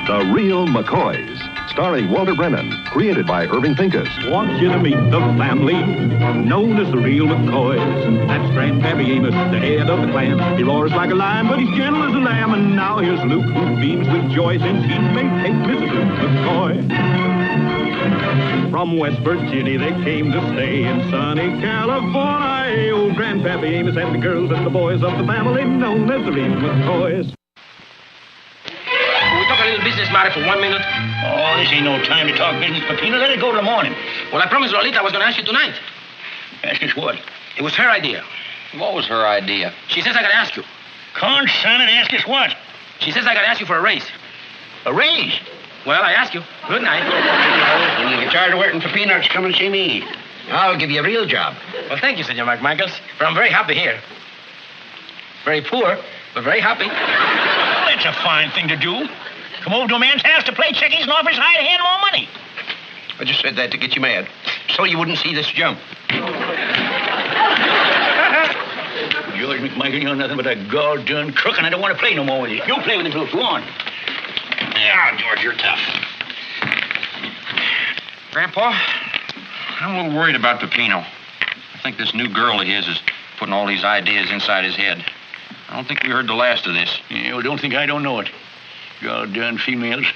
The Real McCoys, starring Walter Brennan, created by Irving Pincus. Want you to meet the family known as the Real McCoys. That's Grandpappy Amos, the head of the clan. He roars like a lion, but he's gentle as a lamb. And now here's Luke, who beams with joy since he may take Mrs. Luke McCoy. From West Virginia they came to stay in sunny California. Old Grandpappy Amos and the girls and the boys of the family known as the Real McCoys. We talk a little business matter for 1 minute. Oh, this ain't no time to talk business, Peppino. Let it go till the morning. Well, I promised Lolita I was going to ask you tonight. Ask us what? It was her idea. What was her idea? She says I got to ask you. Son, and ask us what? She says I got to ask you for a raise. A raise? Well, I ask you. Good night. When you get tired of working for peanuts, come and see me. I'll give you a real job. Well, thank you, Senor McMichaels, but I'm very happy here. Very poor, but very happy. Well, that's a fine thing to do. Come over to a man's house to play checkies and offer his high to hand more money. I just said that to get you mad, so you wouldn't see this jump. George McMichael, you're nothing but a gall-darn crook, and I don't want to play no more with you. You play with him, Luke. Go on. Yeah, George, you're tough. Grandpa, I'm a little worried about Peppino. I think this new girl of his is putting all these ideas inside his head. I don't think we heard the last of this. Yeah, well, don't think I don't know it. God-darn females.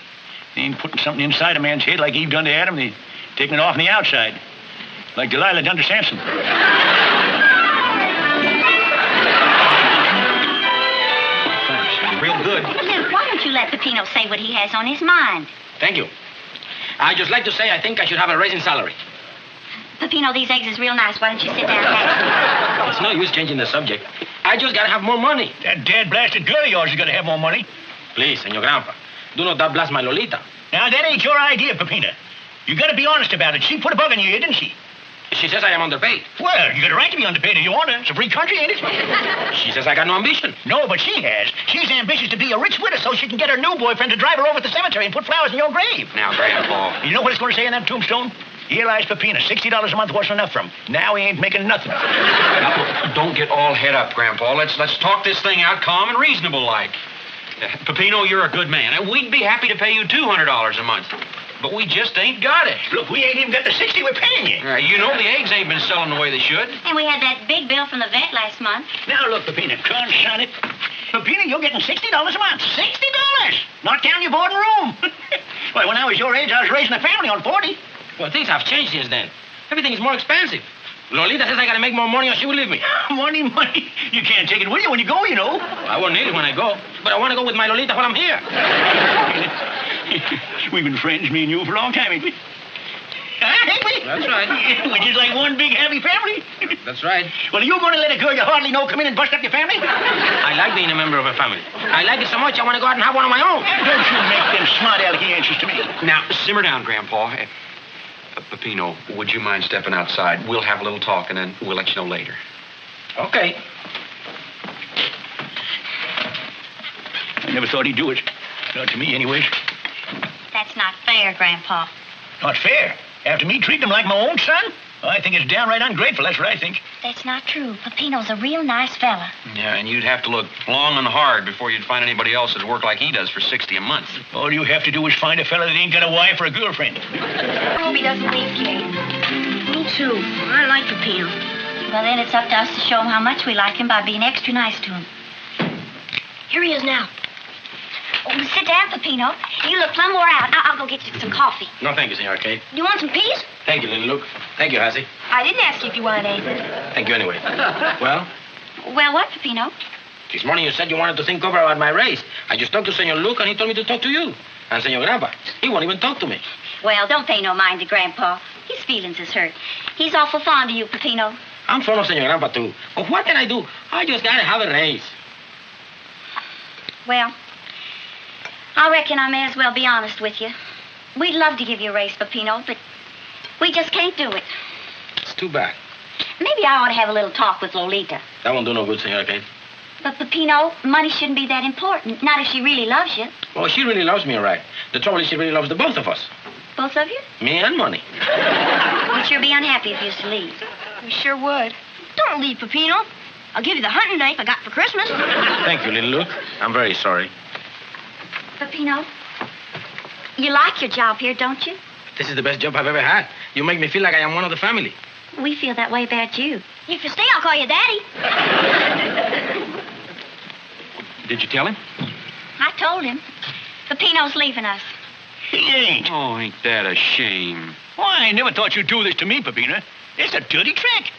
They ain't putting something inside a man's head like Eve done to Adam. They taking it off on the outside. Like Delilah done to Samson. Thanks. Real good. Luke, why don't you let Peppino say what he has on his mind? Thank you. I'd just like to say I think I should have a raise in salary. Peppino, these eggs is real nice. Why don't you sit down and have It's no use changing the subject. I just got to have more money. That dad-blasted girl of yours is going to have more money. Please, Senor Grandpa, do not blast my Lolita. Now, that ain't your idea, Peppino. You got to be honest about it. She put a bug in your ear, didn't she? She says I am underpaid. Well, you got a right to be underpaid if you want to. It's a free country, ain't it? She says I got no ambition. No, but she has. She's ambitious to be a rich widow so she can get her new boyfriend to drive her over to the cemetery and put flowers in your grave. Now, Grandpa. You know what it's going to say in that tombstone? Here lies Peppino. $60 a month wasn't enough for him. Now he ain't making nothing. Now, don't get all head up, Grandpa. Let's talk this thing out calm and reasonable like. Peppino, you're a good man, and we'd be happy to pay you $200 a month. But we just ain't got it. Look, we ain't even got the 60 we're paying you. You know the eggs ain't been selling the way they should. And we had that big bill from the vet last month. Now, look, Peppino, consign it. Peppino, you're getting $60 a month. $60! Not counting your board and room. Why, when I was your age, I was raising a family on 40. Well, things have changed since then. Everything is more expensive. Lolita says I got to make more money or she will leave me. Money. You can't take it with you when you go, you know. I won't need it when I go, but I want to go with my Lolita while I'm here. We've been friends, me and you, for a long time, ain't we? Ain't we? That's right. We're just like one big happy family. That's right. Well, are you going to let a girl you hardly know come in and bust up your family? I like being a member of a family. I like it so much I want to go out and have one of my own. Don't you make them smart alecky answers to me. Now, simmer down, Grandpa. Peppino, would you mind stepping outside? We'll have a little talk, and then we'll let you know later. Okay. I never thought he'd do it. Not to me, anyways. That's not fair, Grandpa. Not fair. After me treating him like my own son? I think it's downright ungrateful. That's what I think. That's not true. Peppino's a real nice fella. Yeah, and you'd have to look long and hard before you'd find anybody else that'd work like he does for $60 a month. All you have to do is find a fella that ain't got a wife or a girlfriend. I hope he doesn't leave, Kate. Me too. I like Peppino. Well, then it's up to us to show him how much we like him by being extra nice to him. Here he is now. Oh, sit down, Peppino. You look plumb wore out. I'll go get you some coffee. No, thank you, Senor Kate. You want some peas? Thank you, little Luke. Thank you, Hassie. I didn't ask you if you wanted anything. Thank you anyway. Well? Well, what, Peppino? This morning you said you wanted to think over about my race. I just talked to Senor Luke, and he told me to talk to you. And Senor Grandpa, he won't even talk to me. Well, don't pay no mind to Grandpa. His feelings is hurt. He's awful fond of you, Peppino. I'm fond of Senor Grandpa, too. But what can I do? I just gotta have a raise. Well, I reckon I may as well be honest with you. We'd love to give you a raise, Peppino, but we just can't do it. It's too bad. Maybe I ought to have a little talk with Lolita. That won't do no good, Senor Kate. But, Peppino, money shouldn't be that important. Not if she really loves you. Well, she really loves me, all right. The trouble is she really loves the both of us. Both of you? Me and money. We'd sure be unhappy if you used to leave. We sure would. Don't leave, Peppino. I'll give you the hunting knife I got for Christmas. Thank you, little Luke. I'm very sorry. Peppino, You like your job here, don't you? This is the best job I've ever had. You make me feel like I am one of the family. We feel that way about you. If you stay, I'll call you Daddy. Did you tell him? I told him. Peppino's leaving us. He ain't. Oh, ain't that a shame? Why, I never thought you'd do this to me, Peppino. It's a dirty trick.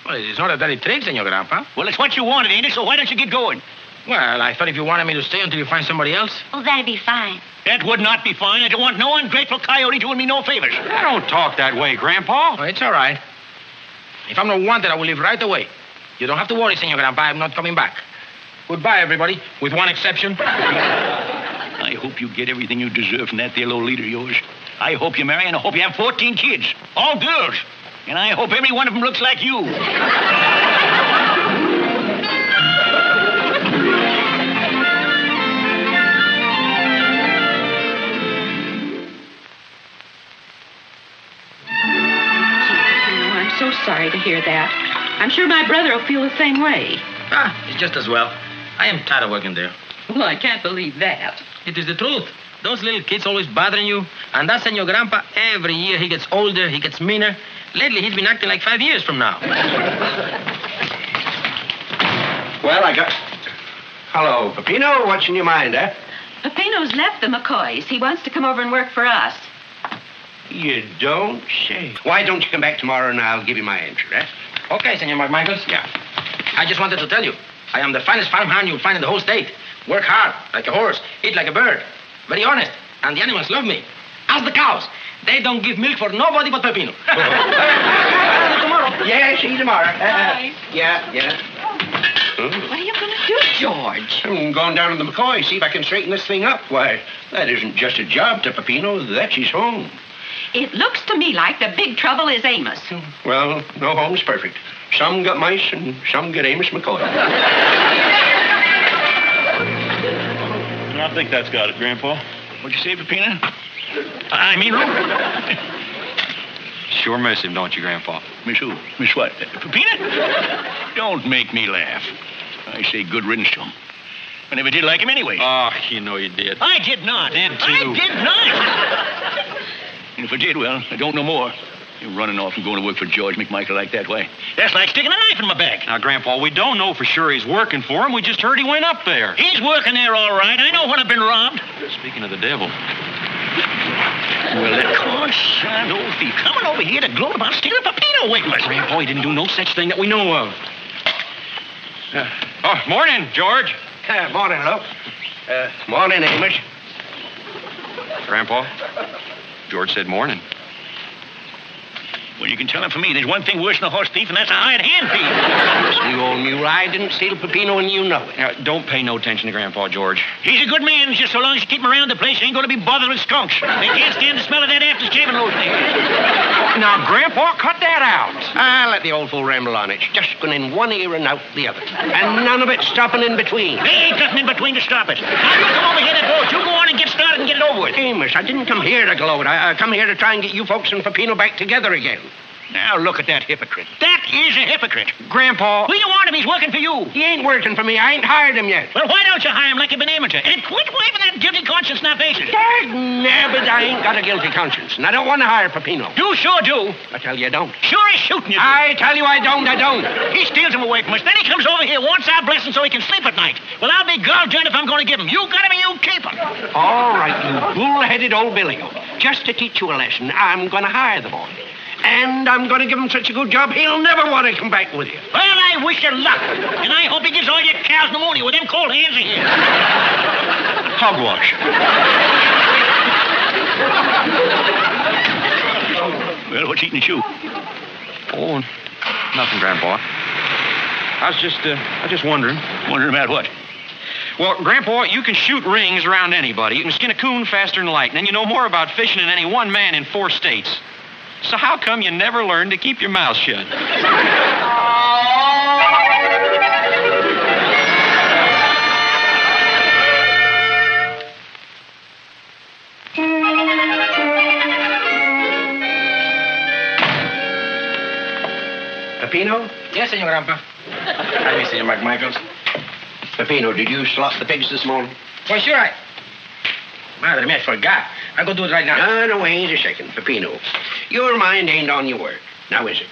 Well, it's not a dirty trick, Senor Grandpa. Well, it's what you wanted, ain't it? So why don't you get going? Well, I thought if you wanted me to stay until you find somebody else. Oh, that'd be fine. That would not be fine. I don't want no ungrateful coyote doing me no favors. I don't talk that way, Grandpa. Oh, it's all right. If I'm not wanted, I will leave right away. You don't have to worry, Senor Grandpa. I'm not coming back. Goodbye, everybody, with one exception. I hope you get everything you deserve from that there little leader of yours. I hope you marry, and I hope you have 14 kids. All girls. And I hope every one of them looks like you. I'm so sorry to hear that. I'm sure my brother will feel the same way. It's just as well. I am tired of working there. Well, I can't believe that. It is the truth. Those little kids always bothering you. And that Senor Grandpa, every year he gets older, he gets meaner. Lately, he's been acting like 5 years from now. Well, I got... Hello, Peppino. What's in your mind, eh? Peppino's left the McCoys. He wants to come over and work for us. You don't say. Why don't you come back tomorrow and I'll give you my answer, eh? Okay, Senor McMichaels. Yeah. I just wanted to tell you, I am the finest farmhand you'll find in the whole state. Work hard, like a horse. Eat like a bird. Very honest. And the animals love me. Ask the cows. They don't give milk for nobody but Peppino. Tomorrow. Yeah, see you tomorrow. Bye. Yeah. What are you going to do, George? I'm going down to the McCoy, see if I can straighten this thing up. Why, that isn't just a job to Peppino. That's his home. It looks to me like the big trouble is Amos. Well, no home's perfect. Some got mice and some get Amos McCoy. I think that's got it, Grandpa. What'd you say, Peppino? I mean, Rupert. Sure miss him, don't you, Grandpa? Miss who? Miss what? Peppino? Don't make me laugh. I say good riddance to him. I never did like him anyway. Oh, you know you did. I did not. Did too. I did not. And if I did, well, I don't know more. You're running off and going to work for George McMichael like that way. That's like sticking a knife in my back. Now, Grandpa, we don't know for sure he's working for him. We just heard he went up there. He's working there all right. I know when I've been robbed. Speaking of the devil. Well, that corn-side old thief coming over here to gloat about stealing Peppino away from us. Grandpa, he didn't do no such thing that we know of. Morning, George. Morning, Luke. Morning, Amos. Grandpa, George said morning. Well, you can tell him for me, there's one thing worse than a horse thief, and that's a hired hand thief. Listen, you old mule, I didn't steal Peppino, and you know it. Now, don't pay no attention to Grandpa, George. He's a good man, just so long as you keep him around the place, he ain't going to be bothered with skunks. They can't stand the smell of that after-shaving lotion. Now, Grandpa, cut that out. Let the old fool ramble on. It's just going in one ear and out the other. And none of it stopping in between. There ain't nothing in between to stop it. Now, you come over here to gloat. You go on and get started and get it over with. Amos, I didn't come here to gloat. I come here to try and get you folks and Peppino back together again. Now, look at that hypocrite. That is a hypocrite. Grandpa. We don't want him. He's working for you. He ain't working for me. I ain't hired him yet. Well, why don't you hire him like you've been aiming to? And quit waving that guilty conscience in our faces. Nabbit, I ain't got a guilty conscience, and I don't want to hire Peppino. You sure do. I tell you, I don't. Sure he's shooting you. I tell you, I don't. He steals him away from us. Then he comes over here, wants our blessing so he can sleep at night. Well, I'll be gall-darned if I'm going to give him. You got him and you keep him. All right, you bull-headed old Billy-o. Just to teach you a lesson, I'm going to hire the boy. And I'm going to give him such a good job, he'll never want to come back with you. Well, I wish you luck. And I hope he gives all your cows pneumonia with them cold hands of his. Hogwash. Well, what's eating the shoe? Oh, nothing, Grandpa. I was just wondering. Wondering about what? Well, Grandpa, you can shoot rings around anybody. You can skin a coon faster than lightning. And you know more about fishing than any one man in 4 states. So how come you never learned to keep your mouth shut? Peppino? Yes, Senor Grandpa. Hi, Mr. McMichaels. Peppino, did you slaughter the pigs this morning? Well, sure, Madre mia, I forgot. I go do it right now. No, wait a second, Peppino. Your mind ain't on your work. Now, is it?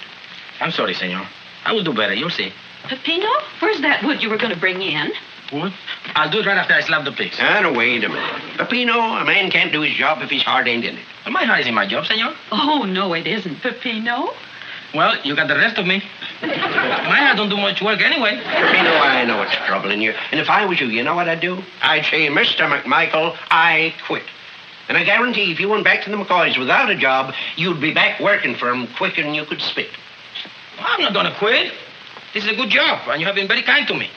I'm sorry, senor. I will do better. You'll see. Peppino, where's that wood you were going to bring in? What? I'll do it right after I slap the pigs. Now, wait a minute. Peppino, a man can't do his job if his heart ain't in it. Well, my heart is in my job, senor. Oh, no, it isn't, Peppino. Well, you got the rest of me. My heart don't do much work anyway. Peppino, I know what's troubling you. And if I was you know what I'd do? I'd say, Mr. McMichael, I quit. And I guarantee if you went back to the McCoys without a job, you'd be back working for them quicker than you could spit. Well, I'm not going to quit. This is a good job, and you have been very kind to me.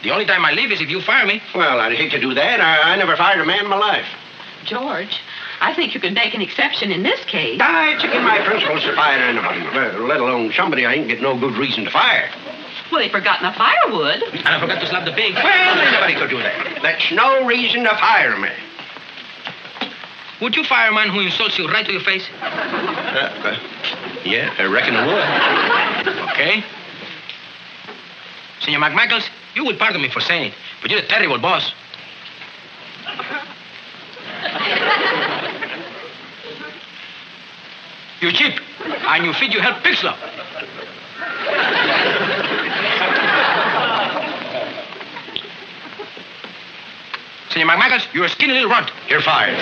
The only time I leave is if you fire me. Well, I'd hate to do that. I never fired a man in my life. George, I think you could make an exception in this case. It's against my principles to fire anybody, let alone somebody I ain't get no good reason to fire. Well, they've forgotten the firewood. And I forgot to slap the pig. Well, anybody could do that. That's no reason to fire me. Would you fire a man who insults you right to your face? Yeah, I reckon I would. Okay. Senor McMichaels, you will pardon me for saying it, but you're a terrible boss. You're cheap, and you feed your help pig slop. Senor McMichaels, you're a skinny little runt. You're fired.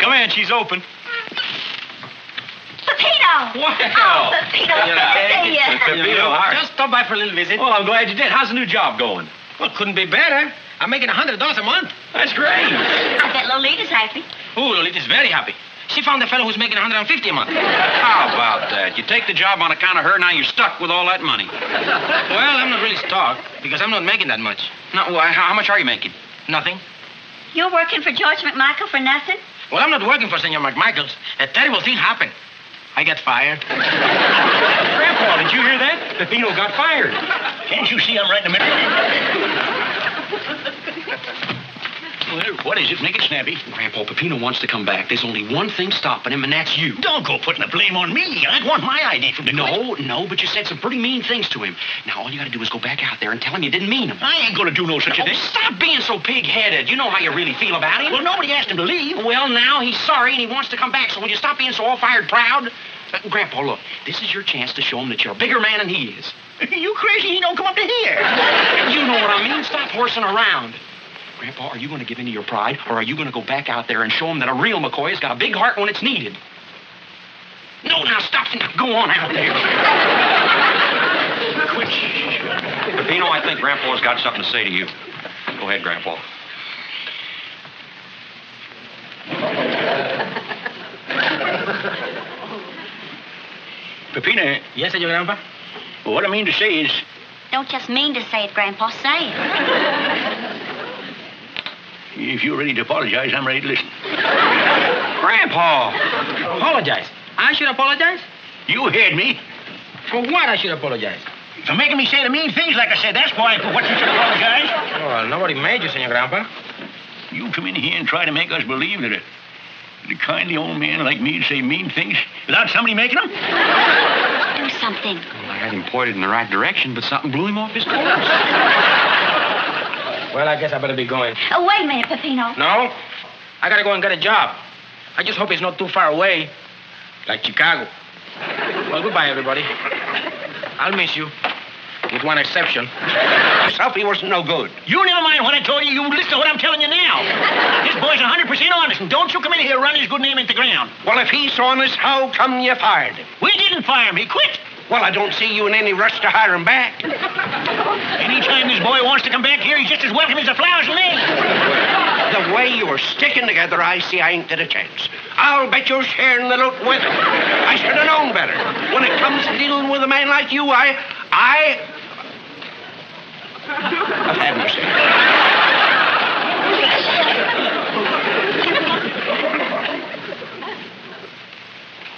Come in, she's open. Peppino! Wow. Oh, Peppino, good to see you. Peppino, Just stop by for a little visit. Well, I'm glad you did. How's the new job going? Well, couldn't be better. I'm making $100 a month. That's great. I bet Lolita's happy. Oh, Lolita's very happy. She found a fellow who's making $150 a month. How about that? You take the job on account of her, now you're stuck with all that money. Well, I'm not really stuck, because I'm not making that much. No, how much are you making? Nothing. You're working for George McMichael for nothing? Well, I'm not working for Senor McMichaels. A terrible thing happened. I got fired. Grandpa, did you hear that? Peppino got fired. Can't you see I'm right in the middle? Well, what is it? Make it snappy. Grandpa, Peppino wants to come back. There's only one thing stopping him, and that's you. Don't go putting the blame on me. I want my ID from the No, but you said some pretty mean things to him. Now, all you gotta do is go back out there and tell him you didn't mean them. I ain't gonna do no such a thing. Stop being so pig-headed. You know how you really feel about him. Well, nobody asked him to leave. Well, now he's sorry and he wants to come back, so will you stop being so all-fired proud? Grandpa, look, this is your chance to show him that you're a bigger man than he is. You crazy? He don't come up to here. You know what I mean. Stop horsing around. Grandpa, are you going to give in to your pride, or are you going to go back out there and show him that a real McCoy has got a big heart when it's needed? No, now stop. Go on out there. Quit. Peppino, I think Grandpa's got something to say to you. Go ahead, Grandpa. Peppino. Yes, Senor Grandpa? What I mean to say is... Don't just mean to say it, Grandpa. Say it. If you're ready to apologize, I'm ready to listen. Grandpa! Apologize? I should apologize? You heard me. For what I should apologize? For making me say the mean things like I said. That's why for what you should apologize. Well, nobody made you, Senor Grandpa. You come in here and try to make us believe that a kindly old man like me would say mean things without somebody making them? Do something. Well, I had him pointed in the right direction, but something blew him off his course. Well, I guess I better be going. Oh, wait a minute, Peppino. No? I gotta go and get a job. I just hope it's not too far away. Like Chicago. Well, goodbye, everybody. I'll miss you. With one exception. Yourself, he wasn't no good. You never mind what I told you. You listen to what I'm telling you now. This boy's 100% honest, and don't you come in here and run his good name into the ground. Well, if he's so honest, how come you fired him? We didn't fire him. He quit. Well, I don't see you in any rush to hire him back. Anytime this boy wants to come back here, he's just as welcome as the flowers to me. The way you are sticking together, I see I ain't got a chance. I'll bet you're sharing the loot with him. I should have known better. When it comes to dealing with a man like you, I've had mercy.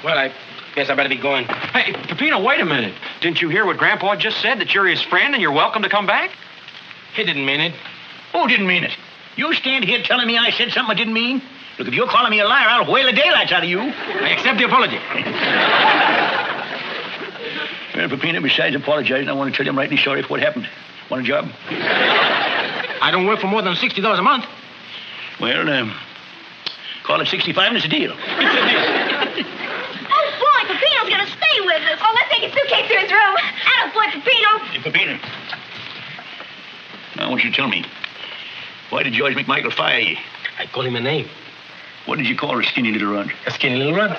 Well, Guess I better be going. Hey, Peppino, wait a minute. Didn't you hear what Grandpa just said, that you're his friend and you're welcome to come back? He didn't mean it. Who didn't mean it? You stand here telling me I said something I didn't mean? Look, if you're calling me a liar, I'll whale the daylights out of you. I accept the apology. Well, Peppino, besides apologizing, I want to tell you I'm rightly sorry for what happened. Want a job? I don't work for more than $60 a month. Well, call it 65 and it's a deal. Oh, boy, Peppino's gonna stay with us. Oh, let's take his suitcase to his room. Attaboy, Peppino. Hey, Peppino. Now, I want you to tell me, why did George McMichael fire you? I call him a name. What did you call her skinny little runt? A skinny little runt.